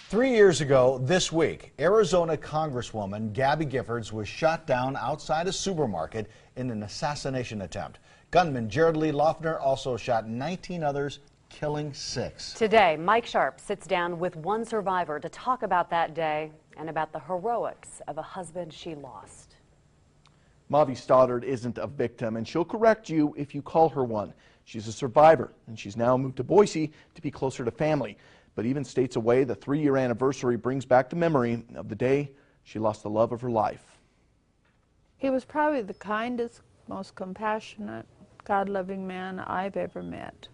3 years ago this week, Arizona Congresswoman Gabby Giffords was shot down outside a supermarket in an assassination attempt. Gunman Jared Lee Loeffner also shot 19 others, killing 6. Today, Mike Sharp sits down with one survivor to talk about that day and about the heroics of a husband she lost. Mavi Stoddard isn't a victim, and she'll correct you if you call her one. She's a survivor, and she's now moved to Boise to be closer to family. But even states away, the 3-year anniversary brings back the memory of the day she lost the love of her life. He was probably the kindest, most compassionate, God-loving man I've ever met.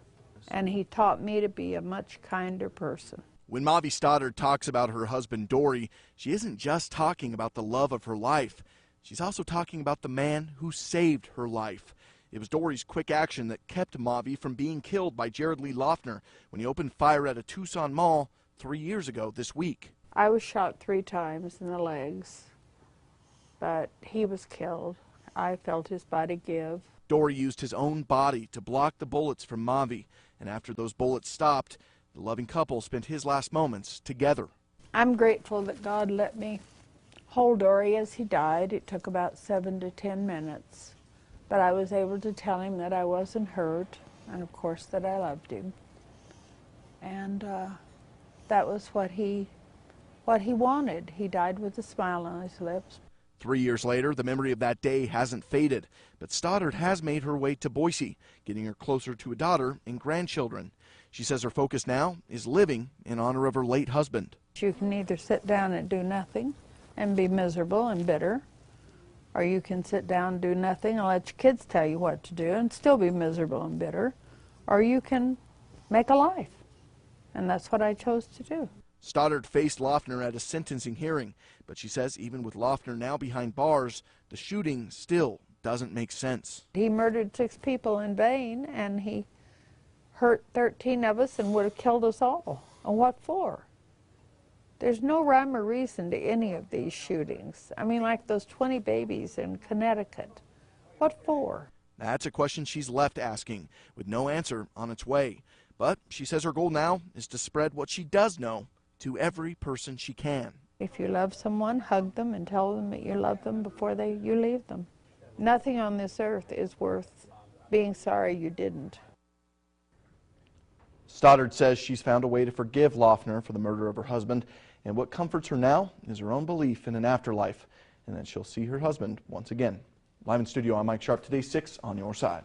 And he taught me to be a much kinder person. When Mavi Stoddard talks about her husband Dory, she isn't just talking about the love of her life. She's also talking about the man who saved her life. It was Dory's quick action that kept Mavi from being killed by Jared Lee Loeffner when he opened fire at a Tucson mall 3 years ago this week. I was shot 3 times in the legs, but he was killed. I felt his body give. Dory used his own body to block the bullets from Mavi, and after those bullets stopped, the loving couple spent his last moments together. I'm grateful that God let me hold Dory as he died. It took about 7 to 10 minutes. But I was able to tell him that I wasn't hurt, and of course that I loved him. And that was what he wanted. He died with a smile on his lips. 3 years later, the memory of that day hasn't faded, but Stoddard has made her way to Boise, getting her closer to a daughter and grandchildren. She says her focus now is living in honor of her late husband. You can either sit down and do nothing and be miserable and bitter, or you can sit down and do nothing and let your kids tell you what to do and still be miserable and bitter, or you can make a life. And that's what I chose to do. Stoddard faced Loeffner at a sentencing hearing, but she says even with Loeffner now behind bars, the shooting still doesn't make sense. He murdered 6 people in vain, and he hurt 13 of us and would have killed us all. And what for? There's no rhyme or reason to any of these shootings. I mean, like those 20 babies in Connecticut. What for? That's a question she's left asking, with no answer on its way. But she says her goal now is to spread what she does know to every person she can. If you love someone, hug them and tell them that you love them before you leave them. Nothing on this earth is worth being sorry you didn't. Stoddard says she's found a way to forgive Loeffner for the murder of her husband, and what comforts her now is her own belief in an afterlife and that she'll see her husband once again. Live in studio, I'm Mike Sharp. Today's 6 on your side.